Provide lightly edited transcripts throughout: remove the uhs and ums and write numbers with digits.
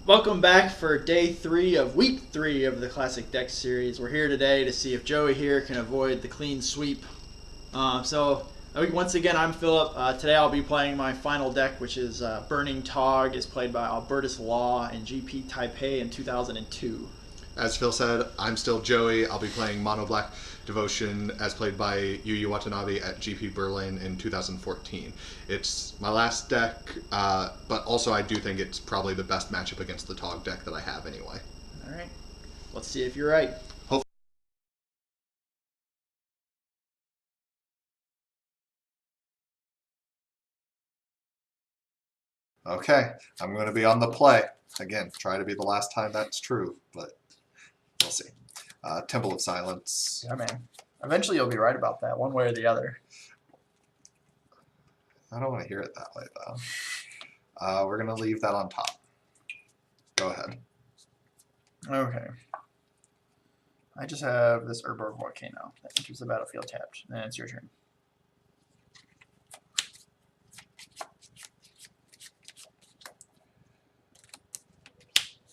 Welcome back for day 3 of week 3 of the Classic Deck series. We're here today to see if Joey here can avoid the clean sweep. Once again, I'm Philip. Today I'll be playing my final deck, which is Burning Tog. It's played by Albertus Law in GP Taipei in 2002. As Phil said, I'm still Joey. I'll be playing Mono Black Devotion as played by Yu Yu Watanabe at GP Berlin in 2014. It's my last deck, but also I do think it's probably the best matchup against the Tog deck that I have anyway. Alright, let's see if you're right. Okay, I'm going to be on the play. Again, try to be the last time that's true, but we'll see. Temple of Silence. Yeah, man. Eventually you'll be right about that, one way or the other. I don't want to hear it that way, though. We're going to leave that on top. Go ahead. Okay. I just have this Urborg Volcano that enters the battlefield tapped. Then it's your turn.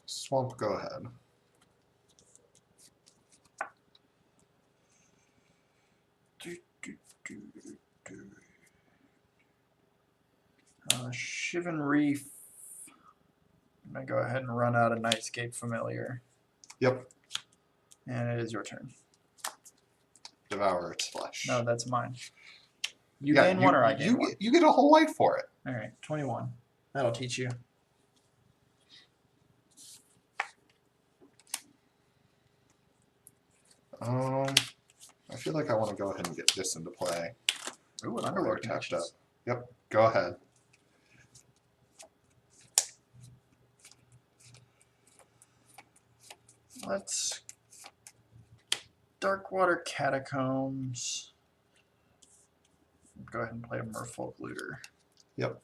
Swamp, go ahead. Shivan Reef. I'm going to go ahead and run out a Nightscape Familiar. Yep. And it is your turn. Devour its flesh. No, that's mine. You gain one or I gain one? You get a whole life for it. Alright, 21. That'll teach you. I feel like I want to go ahead and get this into play. Ooh, an They're Underworld tapped Connections. up. Yep, go ahead. Let's Darkwater Catacombs. Go ahead and play a Merfolk Looter. Yep.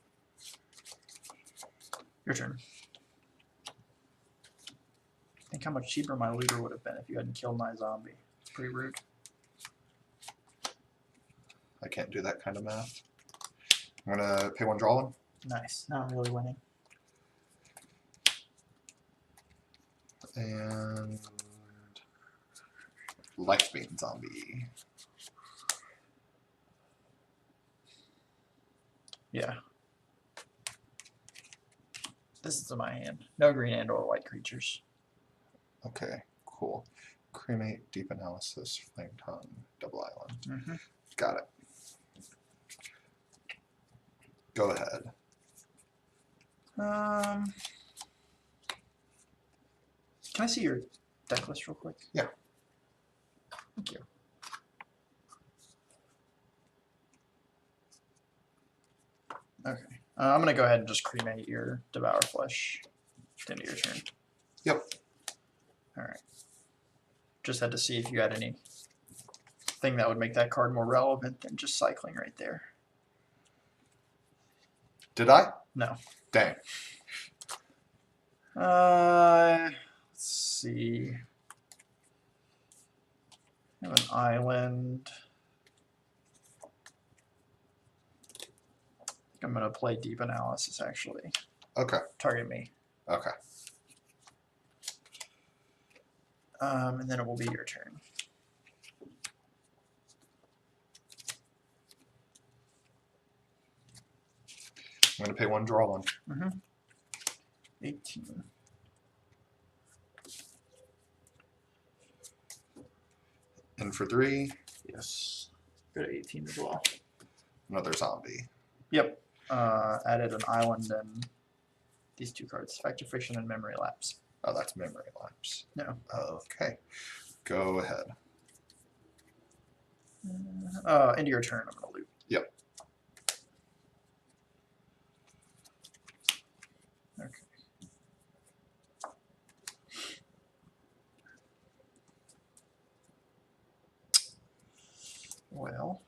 Your turn. Think how much cheaper my looter would have been if you hadn't killed my zombie. It's pretty rude. I can't do that kind of math. I'm gonna pay one, draw one. Nice. Now I'm really winning. And Life Beam Zombie. Yeah. This is in my hand. No green and or white creatures. Okay, cool. Cremate, Deep Analysis, Flame Tongue, Double Island. Mm-hmm. Got it. Go ahead. Can I see your deck list real quick? Yeah. Thank you. Okay. I'm going to go ahead and just cremate your Devour Flesh at the end of your turn. Yep. Alright. Just had to see if you had any thing that would make that card more relevant than just cycling right there. Did I? No. Dang. Let's see. I have an island. I'm going to play Deep Analysis, actually. Okay. Target me. Okay. And then it will be your turn. I'm gonna pay one, draw one. 18. And for 3, Yes. Go to 18 as well. another zombie. Yep. Added an island and these two cards. Factor Fiction and Memory Lapse. Oh, that's Memory Lapse. No. Okay. Go ahead. Into your turn, I'm going to loot. Yep. Okay. Well.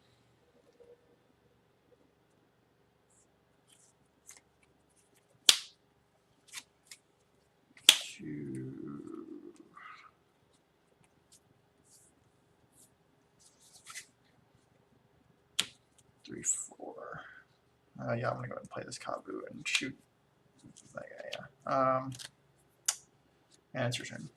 Three, 4. Yeah, I'm gonna go ahead and play this Kabu and shoot that guy. Yeah. And it's your turn.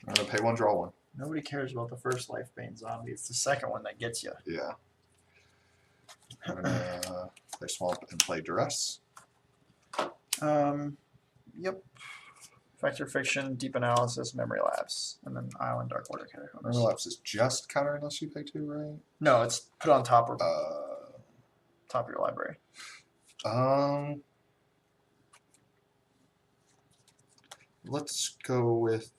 I'm gonna pay 1, draw 1. Nobody cares about the first Lifebane zombie. It's the second one that gets you. Yeah. I'm gonna play Swamp and play Duress. Yep. Fact or Fiction, Deep Analysis, Memory Lapse, and then Island, Dark Water, Catacombs. Memory Lapse is just counter unless you pay 2, right? No, it's put on top of your library. Let's go with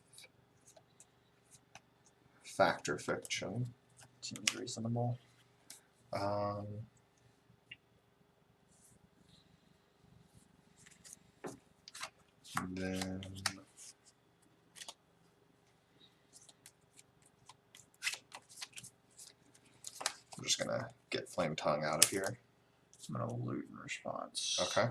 Fact or Fiction. Seems reasonable. And then I'm just gonna get Flame Tongue out of here. I'm gonna loot in response. Okay.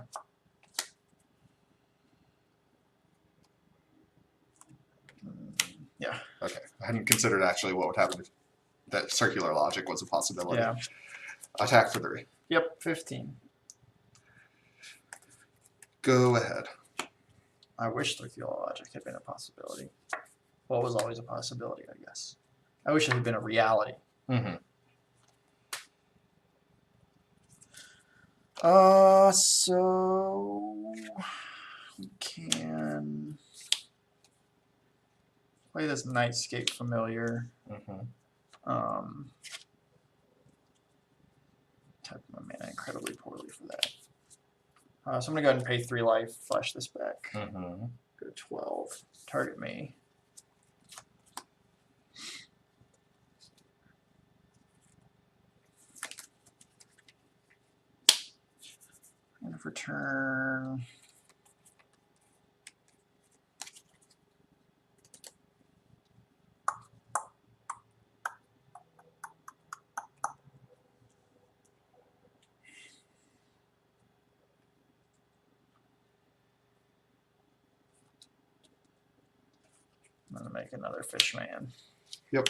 Yeah. Okay. I hadn't considered actually what would happen if that circular logic was a possibility. Yeah. Attack for 3. Yep. 15. Go ahead. I wish circular logic had been a possibility. Well, it was always a possibility, I guess. I wish it had been a reality. Mm-hmm. So we can play this Nightscape Familiar. Mm-hmm. Type my mana incredibly poorly for that. So I'm gonna go ahead and pay 3 life, flash this back. Mm-hmm. Go to 12. Target me. And for turn. I'm gonna make another Fishman. Yep.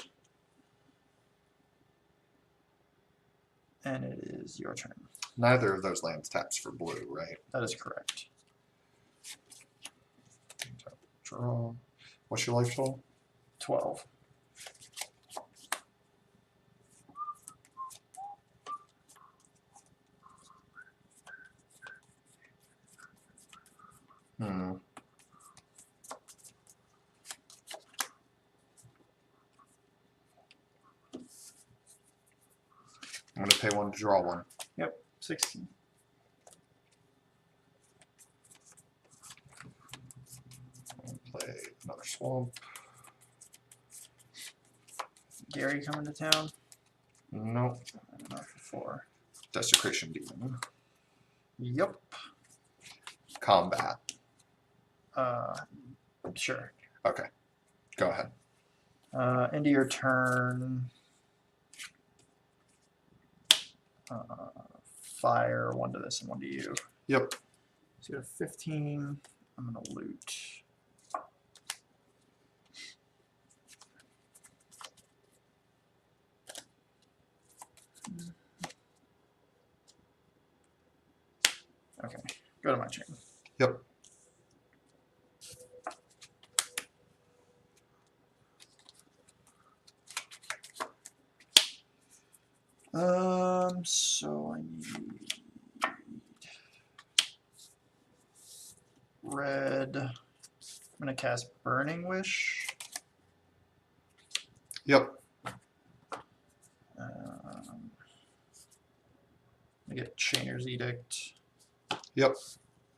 And it is your turn. Neither of those lands taps for blue, right? That is correct. Draw. What's your life total? 12. Hmm. I'm going to pay 1 to draw 1. Yep, 16. I'll play another Swamp. Gary coming to town? Nope. Not for 4. Desecration Demon. Yep. Combat. Sure. Okay. Go ahead. Into your turn. Fire 1 to this and 1 to you. Yep. So you have 15. I'm gonna loot. Okay, go to my turn. Yep. So I need red. I'm gonna cast Burning Wish. Yep. I get Chainer's Edict. Yep.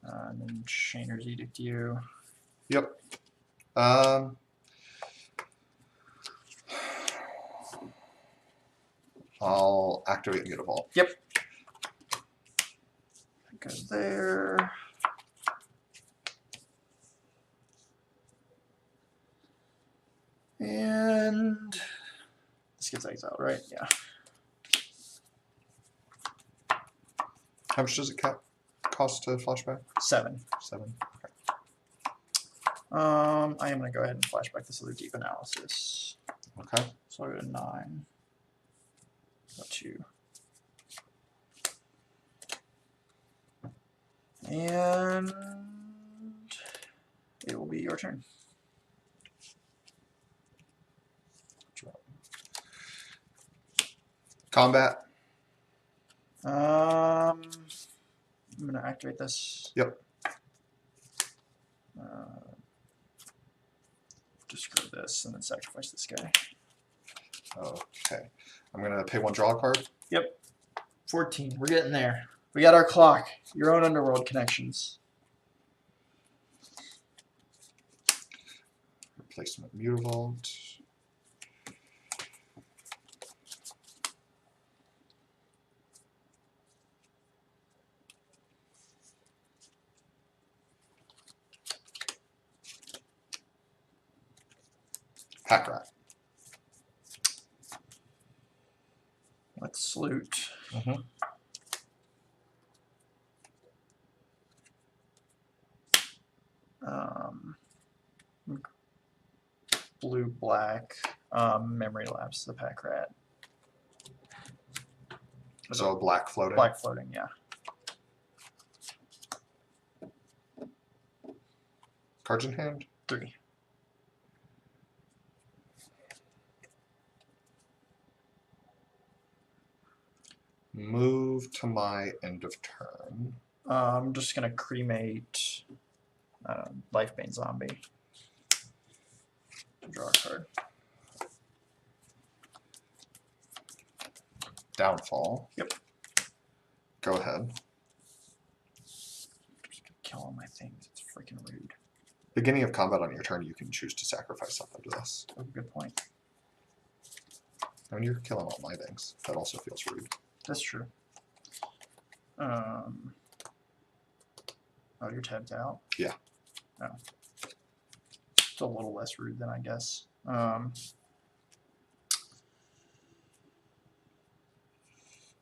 And then Chainer's Edict you. Yep. I'll activate and get a vault. Yep. That goes there. And this gets exiled, right? Yeah. How much does it cost to flashback? 7. 7. Okay. I am going to go ahead and flashback this other Deep Analysis. Okay. So I'll go to 9. Go 2. And it will be your turn. Combat. I'm gonna activate this. Yep. Discard this and then sacrifice this guy. Okay. I'm gonna pay 1, draw a card. Yep. 14. We're getting there. We got our clock. Your own underworld connections. Replacement Mutavault. Pack Rat. Let's salute. Blue, black, memory lapse, the pack rat. So black floating. Black floating, yeah. Cards in hand. 3. Move to my end of turn. I'm just gonna cremate Lifebane Zombie. Draw a card. Downfall. Yep. Go ahead. Just gonna kill all my things. It's freaking rude. Beginning of combat on your turn, you can choose to sacrifice something to this. Oh, good point. I mean, you're killing all my things. That also feels rude. That's true. Oh, you're tapped out? Yeah. Oh. It's a little less rude than I guess.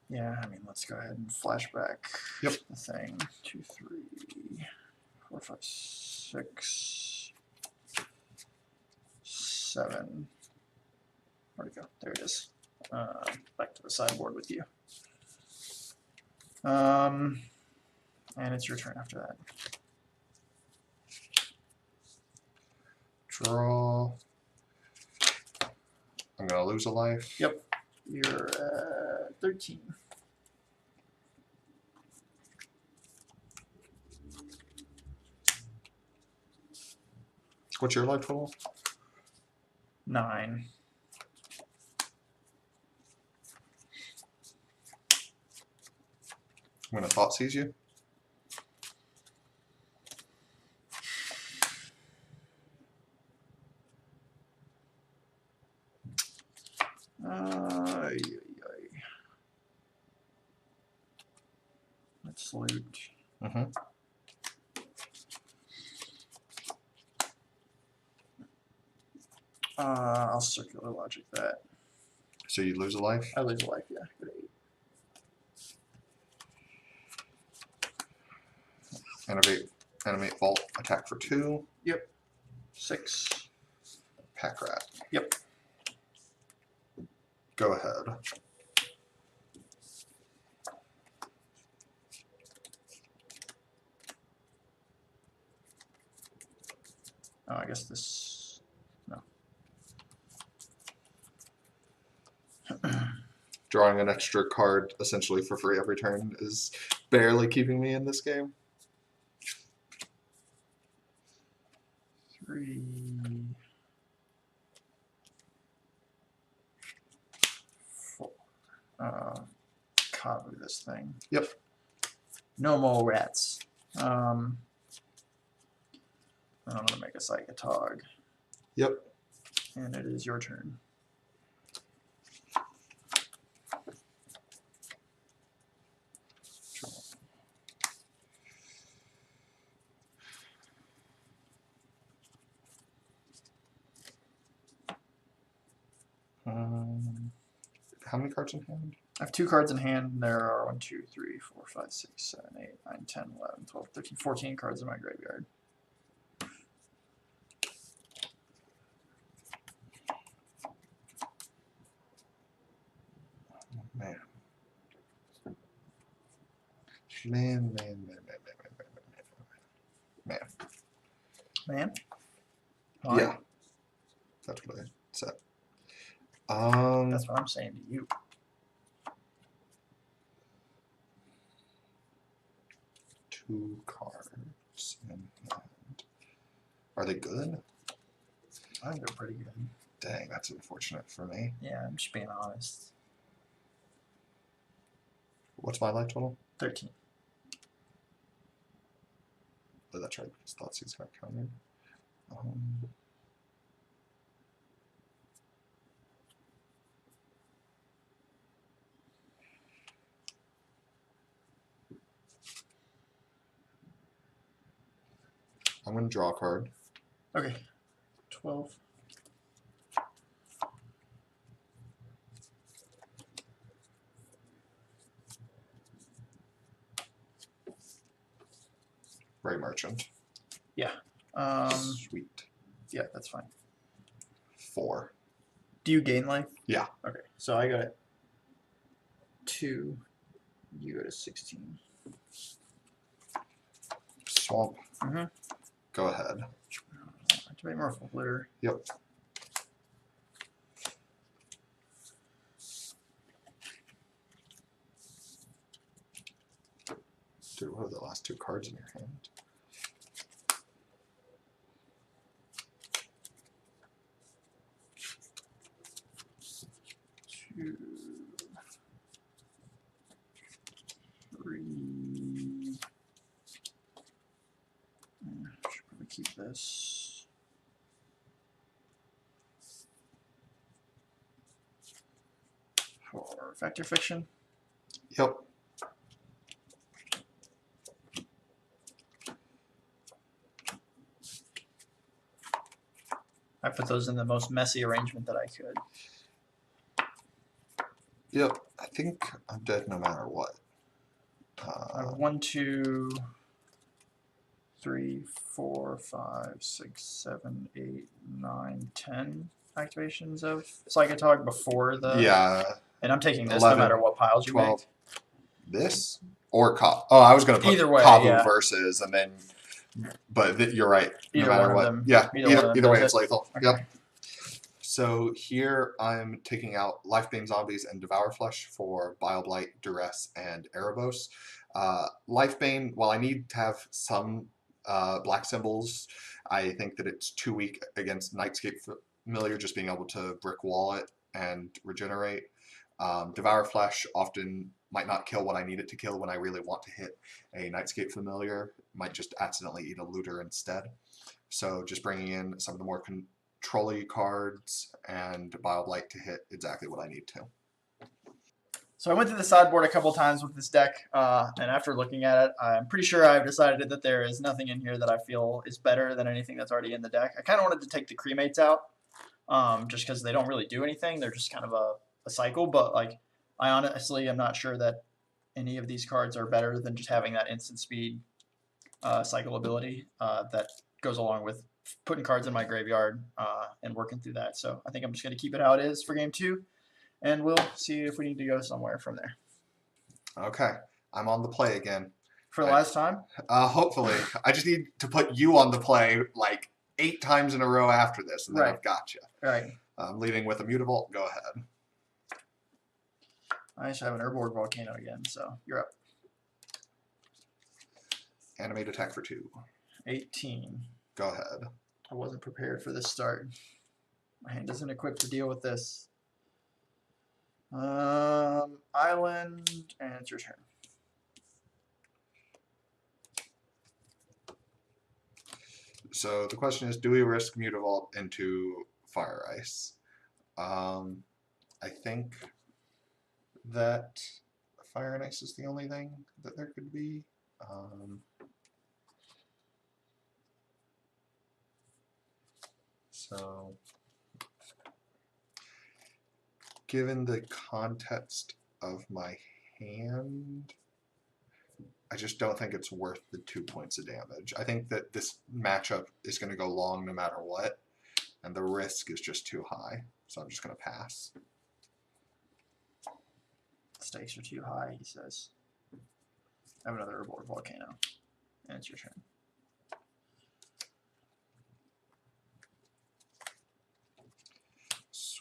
Yeah, I mean, let's go ahead and flashback Yep. the thing. 2, 3, 4, 5, 6, 7. Where'd it go? There it is. Back to the sideboard with you. And it's your turn after that. Draw. I'm gonna lose a life. Yep. You're at 13. What's your life total? 9. When a thought sees you. Let's salute. I'll circular logic that. So you lose a life. I lose a life, yeah. Good 8. Animate Vault. Attack for 2. Yep. 6. Pack Rat. Yep. Go ahead. Oh, I guess this. No. Drawing an extra card essentially for free every turn is barely keeping me in this game. 3. 4. Copy this thing. Yep. No more rats. I'm gonna make a Psychotog. Yep. And it is your turn. How many cards in hand? I have 2 cards in hand, and there are 1, 2, 3, 4, 5, 6, 7, 8, 9, 10, 11, 12, 13, 14 cards in my graveyard. Man. Man. Man. Yeah. That's what I said. That's what I'm saying to you. Two cards in hand. Are they good? I think they're pretty good. Dang, that's unfortunate for me. Yeah, I'm just being honest. What's my life total? 13. Oh, that's right, because Thoughtseize got countered. I'm going to draw a card. Okay. 12. Ray Merchant. Yeah. Sweet. Yeah, that's fine. 4. Do you gain life? Yeah. Okay, so I got 2. You go to 16. Swamp. Mm-hmm. Go ahead. Activate Merfolk Litter. Yep. Dude, what are the last 2 cards in your hand? 2, 3. Should probably keep this. 4. Fact or Fiction. Yep. I put those in the most messy arrangement that I could. Yep. I think I'm dead no matter what. I have 1, 2, 3, 4, 5, 6, 7, 8, 9, 10 activations of Psychotog before the. Yeah. And I'm taking this 11, no matter what piles you 12. make. This or Oh, I was going to put Either way, Kavu yeah. versus, and then. But you're right. Either no matter one of what. them. Yeah. Either one of them Either way, does it's it. lethal. Okay. Yep. So here I'm taking out Lifebane Zombies and Devour Flesh for Bile Blight, Duress, and Erebos. Lifebane, while I need to have some black symbols, I think that it's too weak against Nightscape Familiar, just being able to brick wall it and regenerate. Devour Flesh often might not kill what I need it to kill when I really want to hit a Nightscape Familiar. Might just accidentally eat a looter instead. So just bringing in some of the more control-y cards and Bile Blight to hit exactly what I need to. So I went through the sideboard a couple times with this deck, and after looking at it, I'm pretty sure I've decided that there is nothing in here that I feel is better than anything that's already in the deck. I kind of wanted to take the Cremates out, just because they don't really do anything. They're just kind of a cycle, but like I honestly am not sure that any of these cards are better than just having that instant speed cycle ability that goes along with putting cards in my graveyard and working through that. So I think I'm just going to keep it how it is for game 2. And we'll see if we need to go somewhere from there. Okay, I'm on the play again. For the last time? Hopefully. I just need to put you on the play like 8 times in a row after this, and then I've got you. Right. I'm leading with a Mutavault. Go ahead. I just have an Herboard Volcano again, so you're up. Animate attack for 2. 18. Go ahead. I wasn't prepared for this start. My hand isn't equipped to deal with this. Island, and it's your turn. So the question is, do we risk Mutavault into Fire Ice? I think that Fire and Ice is the only thing that there could be. So given the context of my hand, I just don't think it's worth the 2 points of damage. I think that this matchup is going to go long no matter what, and the risk is just too high. So I'm just going to pass. Stakes are too high, he says. I have another Herboard Volcano. And it's your turn.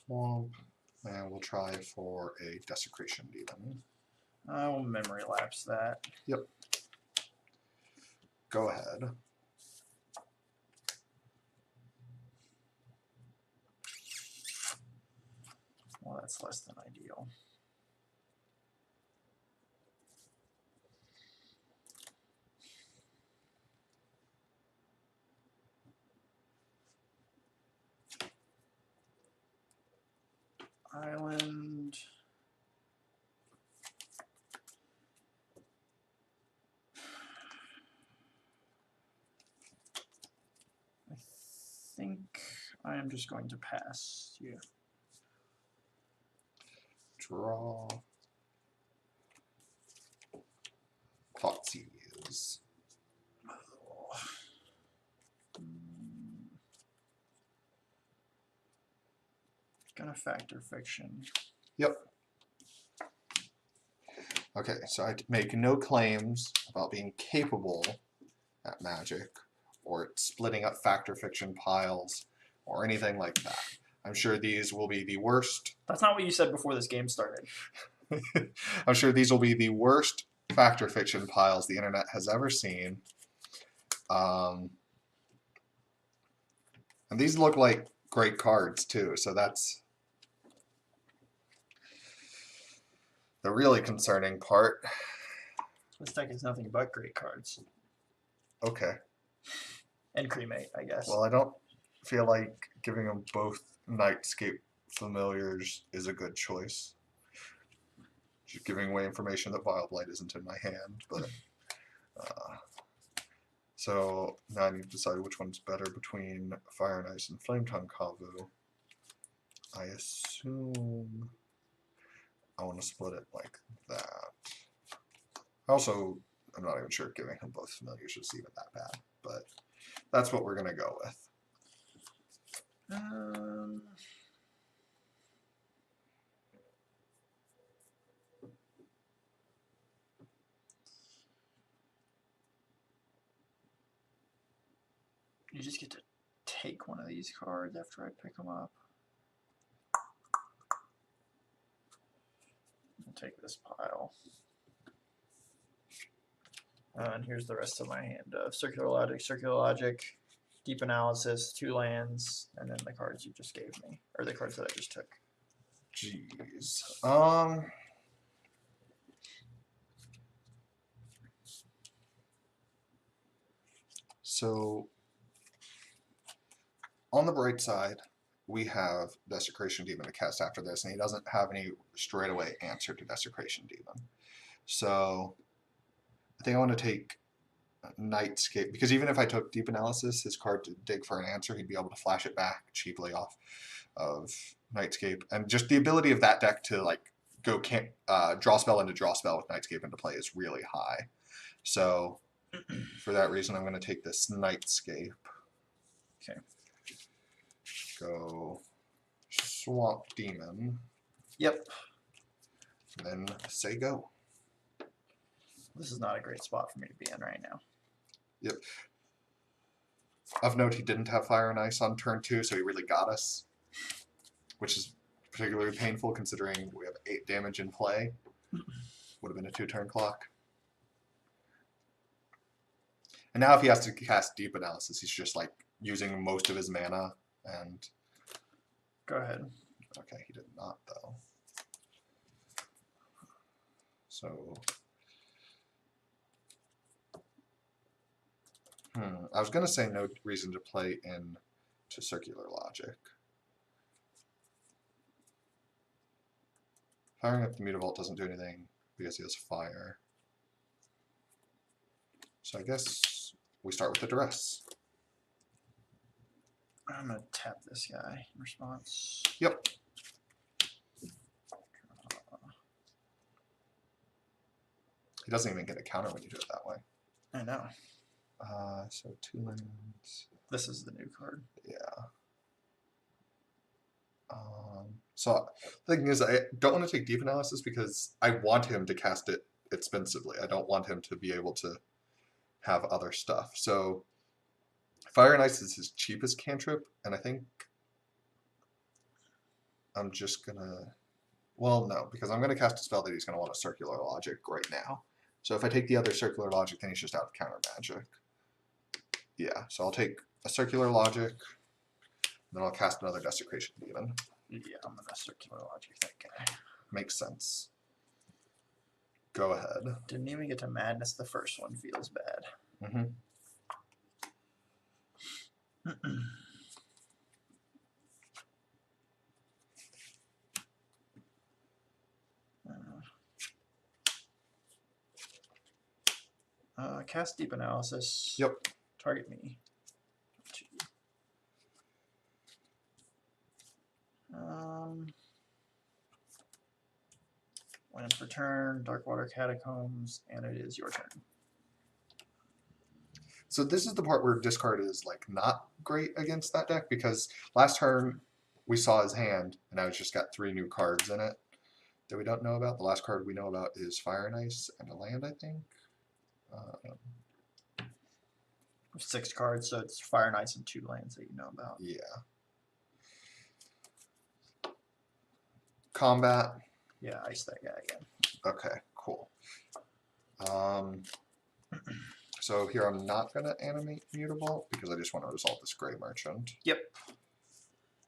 swamp, and we'll try for a Desecration Demon. I will memory lapse that. Yep. Go ahead. Well, that's less than ideal. Island. I think I am just going to pass. Yeah. Draw. Thoughtseize. Gonna factor fiction. Yep. Okay, so I make no claims about being capable at Magic, or splitting up factor fiction piles, or anything like that. I'm sure these will be the worst. That's not what you said before this game started. I'm sure these will be the worst factor fiction piles the internet has ever seen. And these look like great cards too, so that's the really concerning part. This deck is nothing but great cards. Okay. And cremate, I guess. Well, I don't feel like giving them both Nightscape Familiars is a good choice. Just giving away information that Vile Blight isn't in my hand, but so now I need to decide which one's better between Fire and Ice and Flame Tongue Kavu. I assume I want to split it like that. Also, I'm not even sure if giving him both familiars is even that bad, but that's what we're going to go with. You just get to take one of these cards after I pick them up. I'll take this pile. And here's the rest of my hand of Circular Logic, Deep Analysis, 2 lands, and then the cards you just gave me, or the cards that I just took. Jeez. So, on the bright side, we have Desecration Demon to cast after this, and he doesn't have any straightaway answer to Desecration Demon. So, I think I want to take Nightscape, because even if I took Deep Analysis, his card to dig for an answer, he'd be able to flash it back cheaply off of Nightscape. And just the ability of that deck to like go draw spell into draw spell with Nightscape into play is really high. So for that reason, I'm going to take this Nightscape. Okay. Go Swamp Demon. Yep. And then say go. This is not a great spot for me to be in right now. Yep. Of note, he didn't have Fire and Ice on turn 2, so he really got us, which is particularly painful considering we have 8 damage in play. Would have been a 2-turn clock. And now if he has to cast Deep Analysis, he's just like using most of his mana and... Go ahead. Okay, he did not though. So... I was going to say no reason to play into Circular Logic. Firing up the Mutavault doesn't do anything because he has fire. So I guess we start with the Duress. I'm going to tap this guy in response. Yep. He doesn't even get a counter when you do it that way. I know. So 2 lands. This is the new card. Yeah. So the thing is, I don't want to take Deep Analysis because I want him to cast it expensively. I don't want him to be able to have other stuff. So Fire and Ice is his cheapest cantrip, and I think I'm just gonna. Well, no, because I'm gonna cast a spell that he's gonna want a circular logic right now. So if I take the other circular logic, then he's just out of counter magic. Yeah, so I'll take a circular logic, then I'll cast another desecration demon. Yeah, I'm gonna circular logic that guy. Makes sense. Go ahead. Didn't even get to madness. The first one feels bad. Mm-hmm. Cast deep analysis. Yep. Target me. Land for turn, Darkwater Catacombs, and it is your turn. So this is the part where discard is like not great against that deck because last turn we saw his hand and now he's just got 3 new cards in it that we don't know about. The last card we know about is Fire and Ice and a land, I think. 6 cards, so it's Fire and Ice and 2 lands that you know about. Yeah. Combat. Yeah, ice that guy again. Okay, cool. So here I'm not going to animate Mutable because I just want to resolve this Gray Merchant. Yep.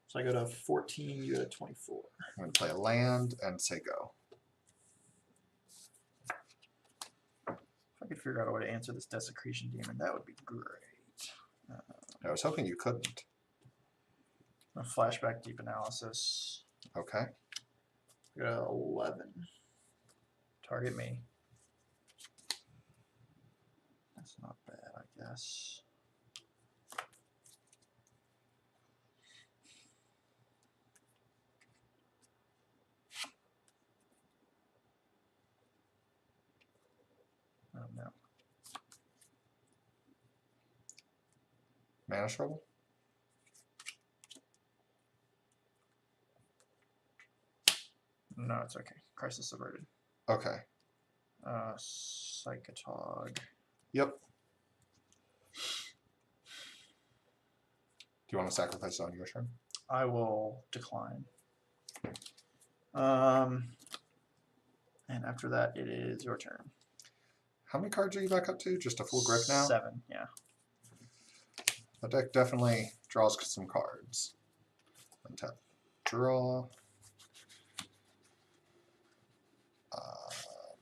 So I go to 14, you go to 24. I'm going to play a land and say go. If I could figure out a way to answer this Desecration Demon, that would be great. I was hoping you couldn't. A flashback deep analysis. Okay. I go to 11. Target me. That's not bad, I guess. Oh no. Mana Struggle? No, it's okay. Crisis averted. Okay. Psychotog. Yep. Do you want to sacrifice it on your turn? I will decline. And after that, it is your turn. How many cards are you back up to? Just a full grip now? 7, yeah. The deck definitely draws some cards. Untap. Draw.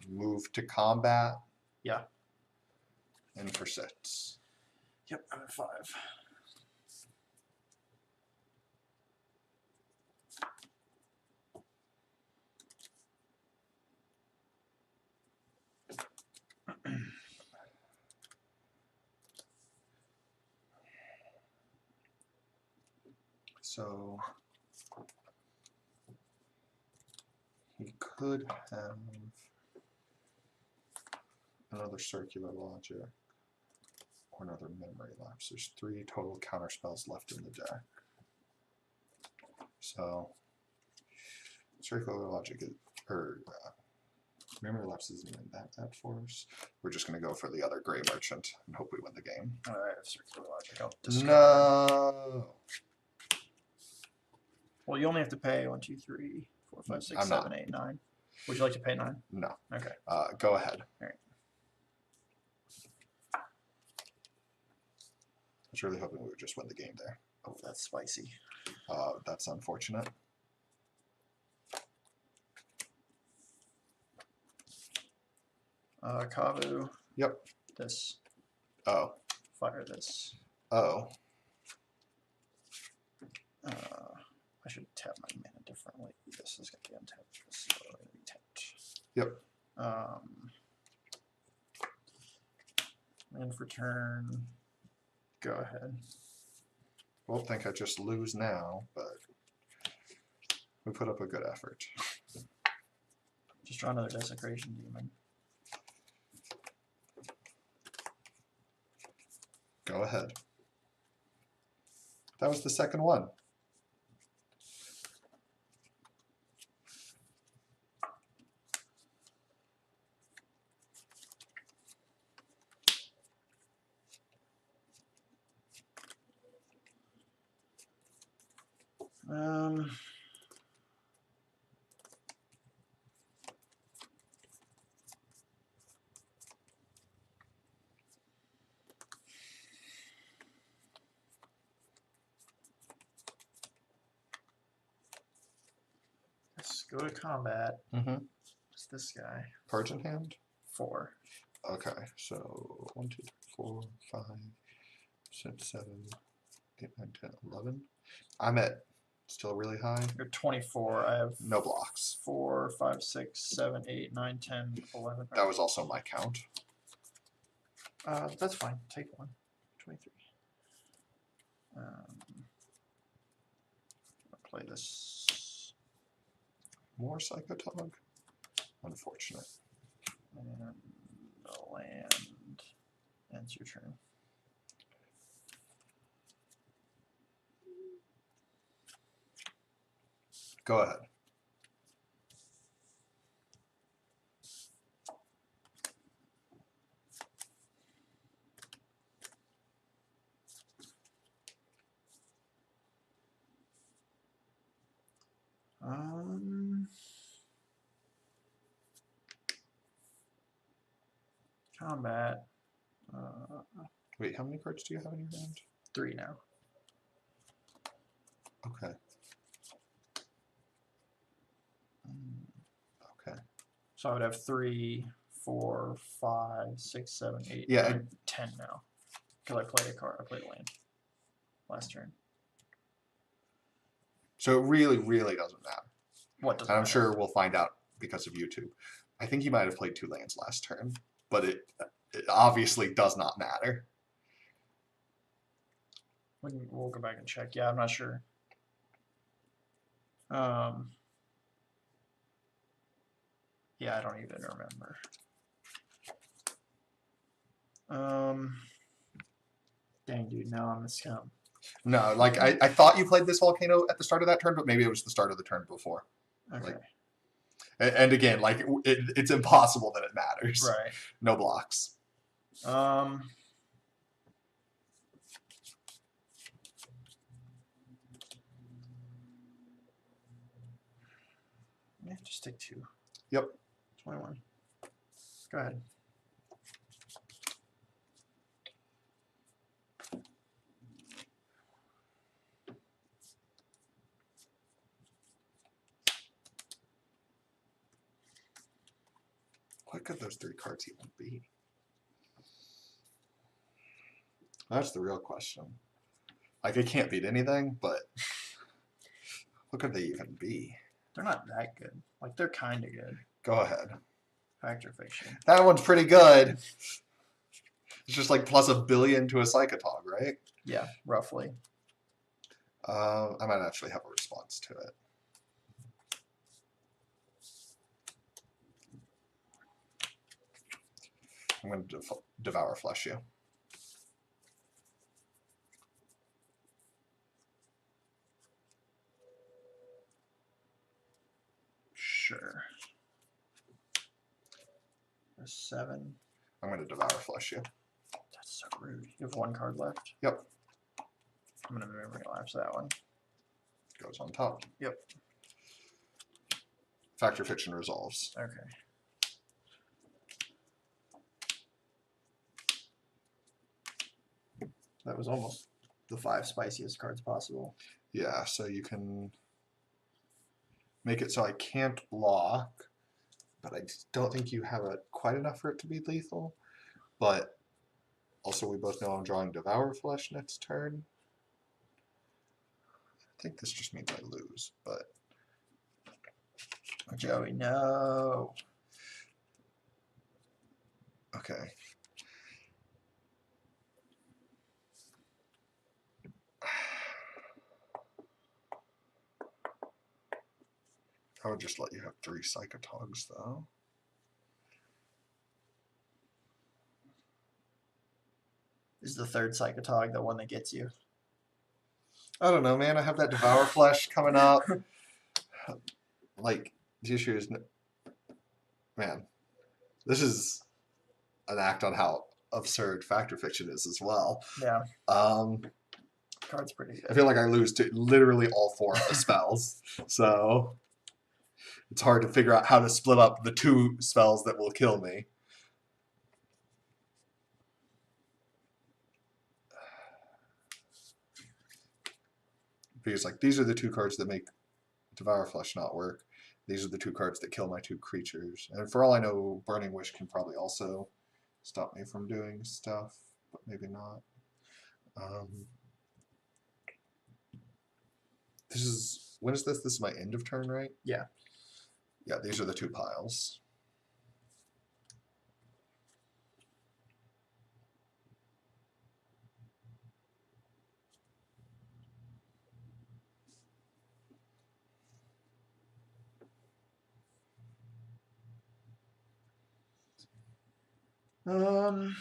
Move to combat. Yeah. And for 6. Yep, I'm at 5. So he could have another circular logic or another memory lapse. There's 3 total counter spells left in the deck. So circular logic is, or memory lapse isn't even that bad for us. We're just going to go for the other Gray Merchant and hope we win the game. All right, I have circular logic. I'll discard. No. Well, you only have to pay 1, 2, 3, 4, 5, 6, I'm 7, not. 8, 9. Would you like to pay 9? No. Okay. Go ahead. All right. I was really hoping we would just win the game there. Oh, that's spicy. That's unfortunate. Kavu. Yep. This. Oh. Fire this. Oh. I should tap my mana differently. This is going to be untapped. This is going to be tapped. Yep. And for turn, go ahead. Won't think I just lose now, but we put up a good effort. Just draw another Desecration Demon. Go ahead. That was the second one. Go to combat. Mm-hmm. It's this guy. Cards in hand? 4. Okay, so 1, 2, 3, 4, 5, 6, 7, 8, 9, 10, 11. I'm at still really high. You're 24. I have No blocks. 4, 5, 6, 7, 8, 9, 10, 11. That was also my count. That's fine. Take 1. 23. I'll play this. More Psychotog? Unfortunate. And the land. Ends your turn. Go ahead. Combat. Wait, how many cards do you have in your hand? 3 now. Okay. Okay. So I would have 3, 4, 5, 6, 7, 8, Yeah, 9, 10 now. Because I played a card. I played a land last turn. So it really, really doesn't matter. What does And I'm matter? sure we'll find out because of YouTube. I think he might have played 2 lands last turn, but it obviously does not matter. We'll go back and check. Yeah, I'm not sure. Yeah, I don't even remember. Dang, dude, now I'm a scum. No, like I thought you played this volcano at the start of that turn, but maybe it was the start of the turn before. Okay. Like, and again, like it's impossible that it matters. Right. No blocks. Yeah, just take 2. Yep. 21. Go ahead. What could those 3 cards even be? That's the real question. Like, it can't beat anything, but what could they even be? They're not that good. Like, they're kind of good. Go ahead. Factor fiction. That one's pretty good. It's just like plus $1 billion to a Psychotog, right? Yeah, roughly. I might actually have a response to it. I'm going to devour flesh you. Sure. A 7. I'm going to devour flesh you. That's so rude. You have 1 card left. Yep. I'm going to memory lapse that one. Goes on top. Yep. Factor fiction resolves. Okay. That was almost the 5 spiciest cards possible. Yeah, so you can make it so I can't block, but I just don't think you have it quite enough for it to be lethal. But also, we both know I'm drawing Devour Flesh next turn. I think this just means I lose, but Joey, no. okay. I would just let you have 3 Psychotogs, though. Is the 3rd Psychotog the one that gets you? I don't know, man. I have that Devour Flesh coming up. Like, the issue is, man, this is an act on how absurd Factor Fiction is as well. Yeah. Card's pretty good. I feel like I lose to literally all 4 of the spells, so it's hard to figure out how to split up the 2 spells that will kill me. Because like these are the 2 cards that make Devour Flesh not work, These are the 2 cards that kill my 2 creatures. And for all I know, Burning Wish can probably also stop me from doing stuff, but maybe not. When is this? This is my end of turn, right? Yeah. Yeah, these are the 2 piles. I'm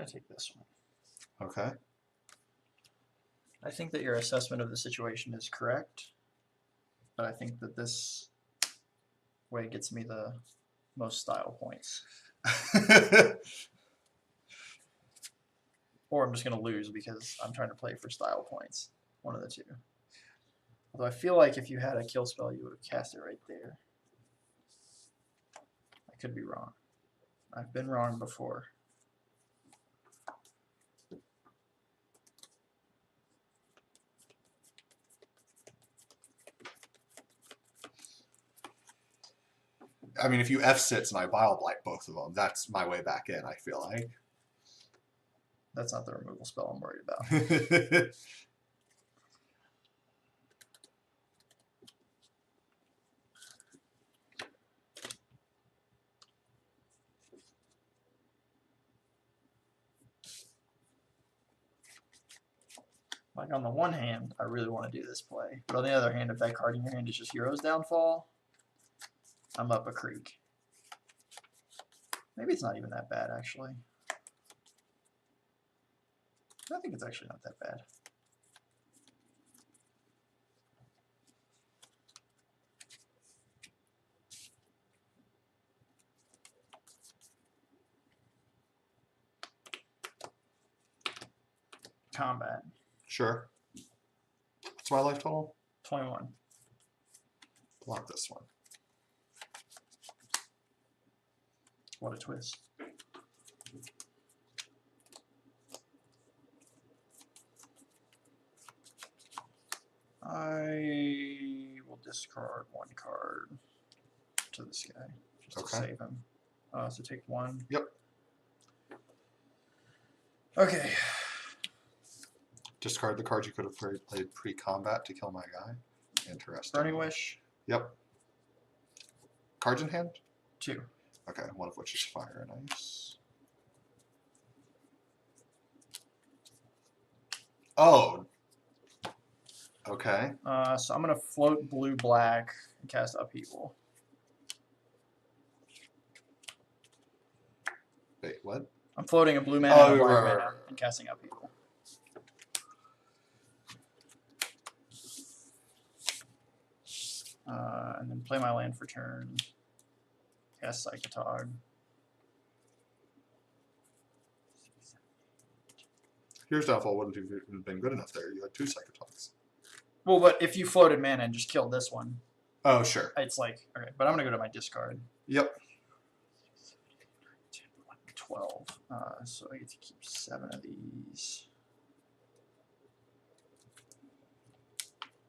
gonna take this one. Okay. I think that your assessment of the situation is correct, but I think that this way gets me the most style points. Or I'm just going to lose because I'm trying to play for style points. One of the two. Although I feel like if you had a kill spell, you would have cast it right there. I could be wrong. I've been wrong before. I mean, if you F6 and I Bile Blight both of them, that's my way back in, I feel like. That's not the removal spell I'm worried about. Like, on the one hand, I really want to do this play. But on the other hand, if that card in your hand is just Hero's Downfall, I'm up a creek. Maybe it's not even that bad, actually. I think it's actually not that bad. Combat. Sure. What's my life total? 21. Block this one. What a twist. I will discard 1 card to this guy just to save him. So take 1. Yep. Okay. Discard the card you could have played pre-combat to kill my guy. Interesting. Burning Wish. Yep. Cards in hand? 2. Okay, one of which is fire and ice. Oh. Okay. So I'm going to float blue-black and cast Upheaval. Wait, what? I'm floating a blue mana and a black right. mana and casting Upheaval. And then play my land for turn. Cast Psychotog. Here's Downfall wouldn't have been good enough there. You had 2 Psychotogs. Well, but if you floated mana and just killed this one, Oh, sure. it's like, okay, but I'm going to go to my discard. Yep. 12. So I get to keep 7 of these.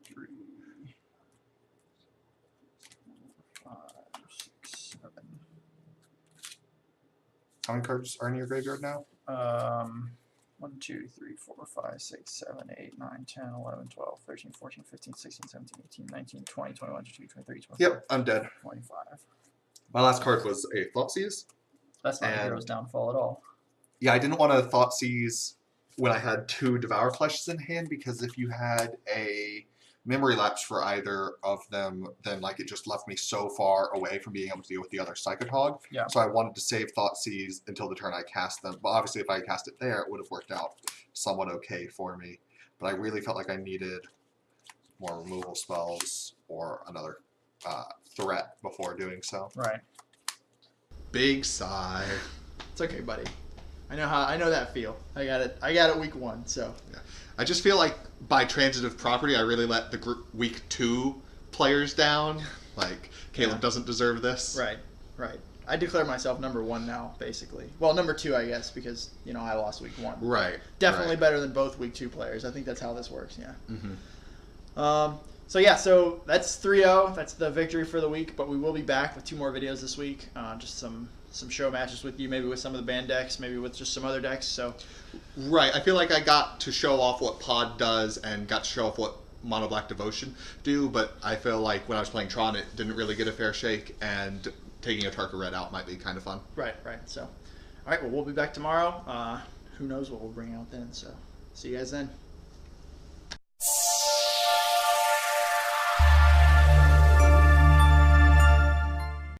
3, 4, 5, 6, 7. How many cards are in your graveyard now? 1, 2, 3, 4, 5, 6, 7, 8, 9, 10, 11, 12, 13, 14, 15, 16, 17, 18, 19, 20, 21, 22, 23, 24. Yep, I'm dead. 25. My last card was a Thoughtseize. That's not a Hero's Downfall at all. Yeah, I didn't want to Thoughtseize when I had 2 Devour Fleshes in hand, because if you had a memory lapse for either of them, then like it just left me so far away from being able to deal with the other Psychotog. Yeah. So I wanted to save Thoughtseize until the turn I cast them. But obviously if I cast it there, it would have worked out somewhat okay for me. But I really felt like I needed more removal spells or another threat before doing so. Right. Big sigh. It's okay, buddy. I know that feel. I got it week 1, so. Yeah. I just feel like by transitive property, I really let the week 2 players down. Like, Caleb doesn't deserve this. Right. I declare myself number 1 now, basically. Well, number 2, I guess, because, I lost week 1. Right. Definitely right. better than both week 2 players. I think that's how this works, yeah. Mm-hmm. So that's 3-0. That's the victory for the week, but we will be back with 2 more videos this week. Just some show matches with you, maybe with some of the banned decks, maybe with just some other decks. So, right. I feel like I got to show off what Pod does and got to show off what Mono Black Devotion do, but I feel like when I was playing Tron, it didn't really get a fair shake, and taking a Tarka Red out might be kind of fun. Right. So, all right, well, we'll be back tomorrow. Who knows what we'll bring out then, so see you guys then.